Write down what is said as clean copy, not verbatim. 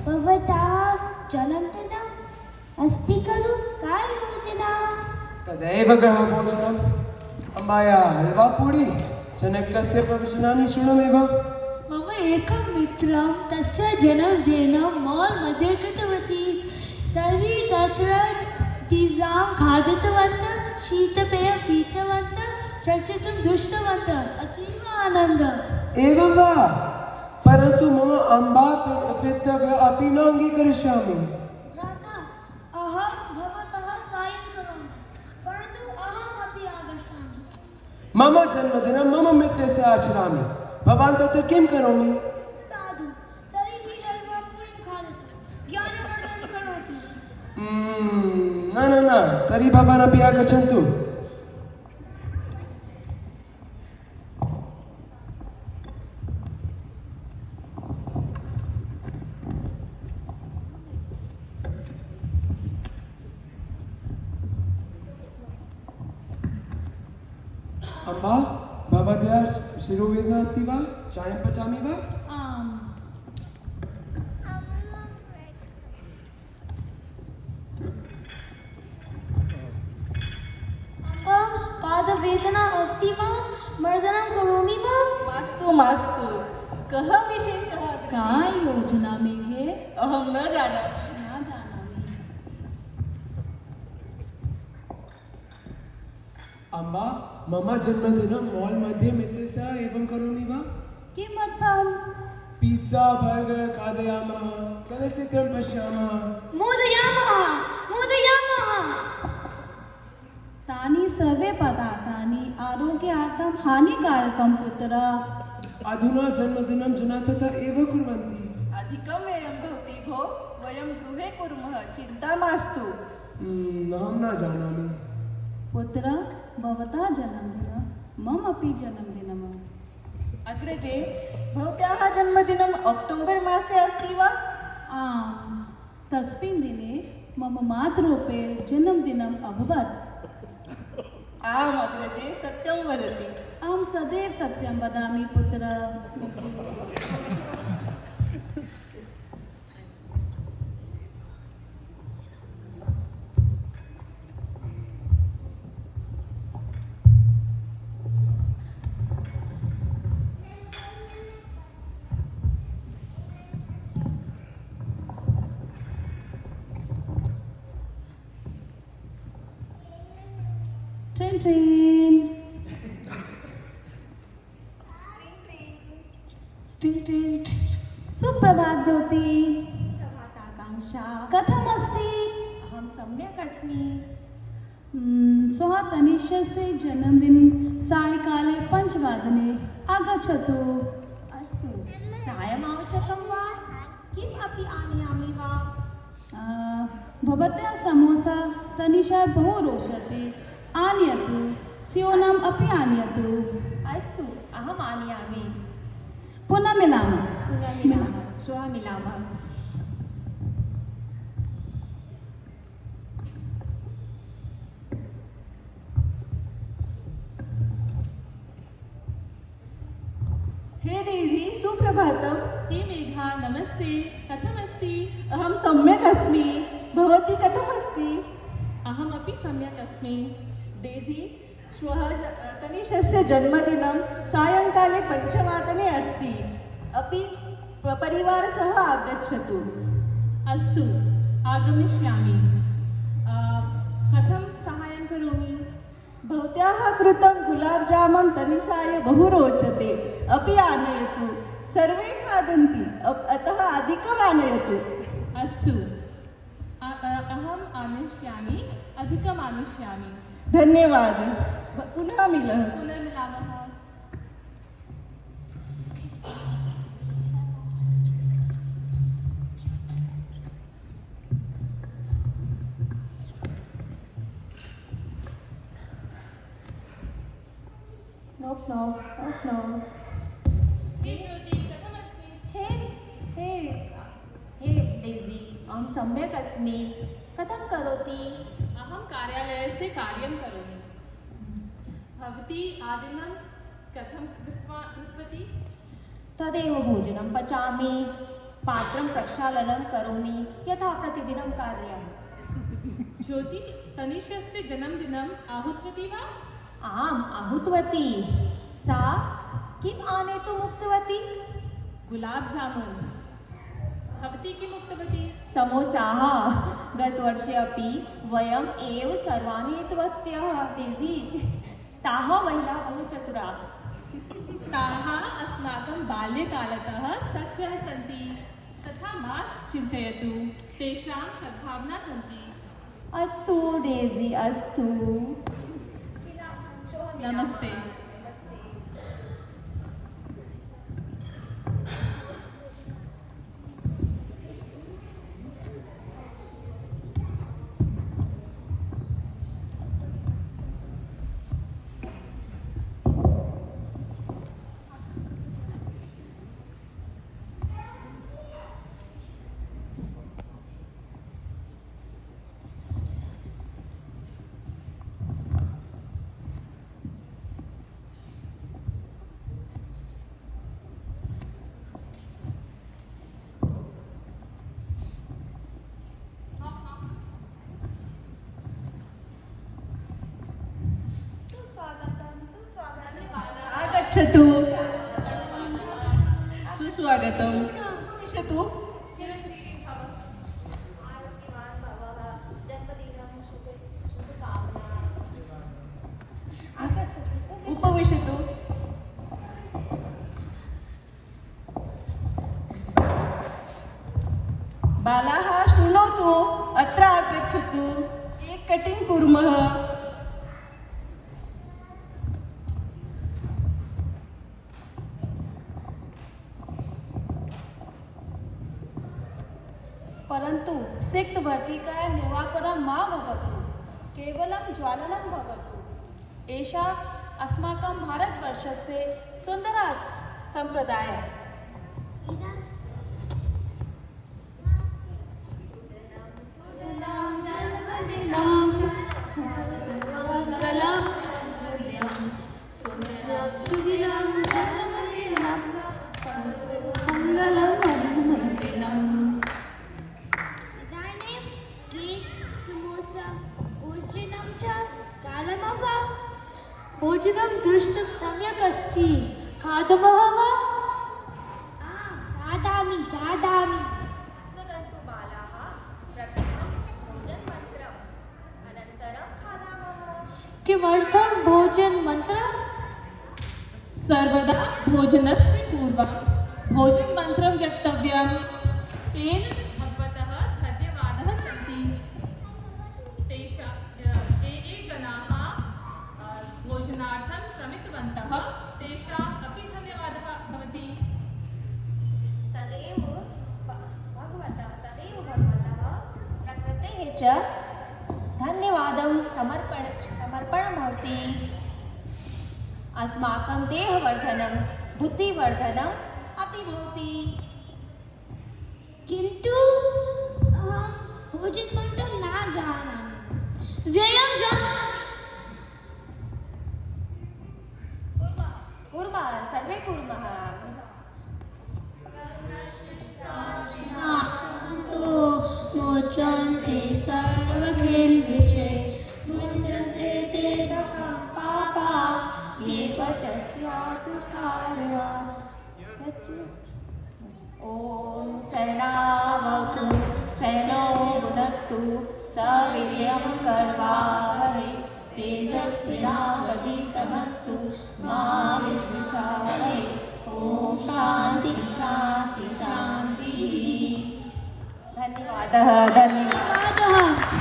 भवतः जन्मदिनम् अस्ति खलु का योजना? तदेव गृहभोजनम् अम्बाया हल्वापूरी जनकस्य प्रवचनानि शृणुमेव। मम एकं मित्रं तस्य जन्मदिनं माल् मध्ये कृतवती। तर्हि तत्र पिज़्ज़ां खादितवन्तः, शीतपेयं पीतवन्तः, चलचित्रं दृष्टवन्तः। अतीव आनन्दः। एवं वा? परन्तु मम अम्बा पितृव्य अपि न अङ्गीकरिष्यामि। भ्राता, अहं भवतः साहाय्यं करोमि, परन्तु अहम् अपि आगच्छामि। मम जन्मदिनं मम मित्रस्य आचरामि। भवान् तत्र किं करोमि? साधु, तर्हि हल्वापूरीं खादतु, ज्ञानवर्धनं करोतु। न न न, तर्हि भवान् अपि आगच्छन्तु। अम्बा, भवत्याः शिरोवेदना अस्ति वा? चायं पचामि वा? आम्। पादवेदना अस्ति वा? मर्दनं करोमि वा? मास्तु मास्तु, कः विशेषः? का योजना मेघे? अहं न जानामि। न जानामि। अम्बा, मम जन्मदिनं माल् मध्ये मित्रस्य एवं करोमि वा? किमर्थम्? पिज़्ज़ा बर्गर् खादयामः, चलच्चित्रं पश्यामः। मोदयामः, मोदयामः। तानि सर्वे पदार्थानि आरोग्यार्थं हानिकारकं पुत्र। अधुना जन्मदिनं जनाः तथा एव कुर्वन्ति। अधिकं व्ययं भवति भो, वयं गृहे कुर्मः, चिन्ता मास्तु। अहं न जानामि। पुत्र, भवतः जन्मदिनं मम अपि जन्मदिनम्। अग्रजे, भवत्याः जन्मदिनम् अक्टोबर् मासे अस्ति वा? आम्, तस्मिन् दिने मम मातृरूपेण जन्मदिनम् अभवत्। आम् अग्रजे, सत्यं वदति। अहं सदैव सत्यं वदामि पुत्र। Train train train train. सुप्रभात ज्योति। प्रभाताकांक्षा। कथमस्ति? अहं सम्यक् अस्मि। श्वः तनिष्यस्य जन्मदिन सायङ्काले 5:00 आगच्छतु। अस्तु, सायम् आवश्यकं वा? किम् अपि आनयामि वा? भवत्याः समोसा तनिषा बहु रोचते, आनयतु। स्यूनम् अपि आनयतु। अस्तु, अहम् आनयामि। पुनः मिलामः। पुनः मिलामः, श्वः मिलामः। हे डेज़ी, सुप्रभातम्। हे मेघा, नमस्ते। कथमस्ति? अहं सम्यक् अस्मि। भवती कथमस्ति? अहमपि सम्यक् अस्मि। डेज़ी, श्वः तनिषस्य जन्मदिनं सायङ्काले 5:00 अस्ति। अपि परिवारसह आगच्छतु। अस्तु, आगमिष्यामि। कथं साहाय्यं करोमि? भवत्याः कृतं गुलाब जामुन तनिषाय बहु रोचते, अपि आनयतु। सर्वे खादन्ति, अतः अधिकम् आनयतु। अस्तु, अहम् आनयिष्यामि, अधिकम् आनयिष्यामि। धन्यवादः। पुनः मिलः। पुनः मिलामः। नोक् नोक् नोक् नोक्। हे ज्योति, कथमस्ति? हे हे हे डेज़ी, अहं सम्यक् अस्मि। कथं करोति? अहं कार्यालयस्य कार्यं करोमि। भवती आदिनं कथं कृतवती? तदेव भोजनं पचामि। पात्रं प्रक्षालनं करोमि यथा प्रतिदिनं कार्यम्। ज्योति तनिषस्य जन्मदिनम् आहूतवती वा? आम् आहूतवती। सा किम् आनेतुम् उक्तवती? गुलाब जामुन। भवती किम् उक्तवती? समोसाः। गतवर्षे अपि वयम् एव सर्वाणि नीतवत्यः डेज़ी। ताः महिलाः बहु चतुराः। ताः अस्माकं बाल्यकालतः सख्यः सन्ति, तथा मा चिन्तयतु, तेषां सद्भावना सन्ति। अस्तु डेज़ी अस्तु। नमस्ते। आगच्छतु। सुस्वागतम्। उपविशतु। उपविशतु। बालाः शृणोतु, अत्र आगच्छतु, केक् कटिङ्ग् कुर्मः। परन्तु सिक्तवर्तिकाय निवापनं मा भवतु, केवलं ज्वालनं भवतु। एषा अस्माकं भारतवर्षस्य सुन्दरः सम्प्रदायः। इदानीं केक् समोसा भोजनं च कालमः वा? भोजनं दृष्टुं सम्यक् अस्ति, खादामः वा? खादामि खादामि। शृण्वन्तु बालाः, प्रथमं भोजनमन्त्रम्, अनन्तरं खादामः। किमर्थं भोजनमन्त्रम्? सर्वदा भोजनस्य पूर्वं भोजनमन्त्रं वक्तव्यम्। तेन भगवतः धन्यवादः सन्ति। ये जनाः भोजनार्थं श्रमितवन्तः तेषाम् अपि धन्यवादः भवति। तदेव भगवतः प्रकृतेः च धन्यवादं समर्पणं भवति। अस्माकं देहवर्धनं बुद्धिवर्धनम् अपि भवति। किन्तु अहं भोजनमन्त्रं न जानामि, व्ययं जानामि। कुर्मः, सर्वे कुर्मः। शान्तो मोचन्ते सर्वखिलविषये, मोचन्ते ते दुःखं पापा, ये पचत्यात् कारणात्। ॐ सेनावतु सेनो भुनक्तु सवीर्यं करवावहै, तेजस्विनावधीतमस्तु मा विद्विषावहै। ॐ शान्ति शान्ति शान्तिः। धन्यवादः। धन्यवादः।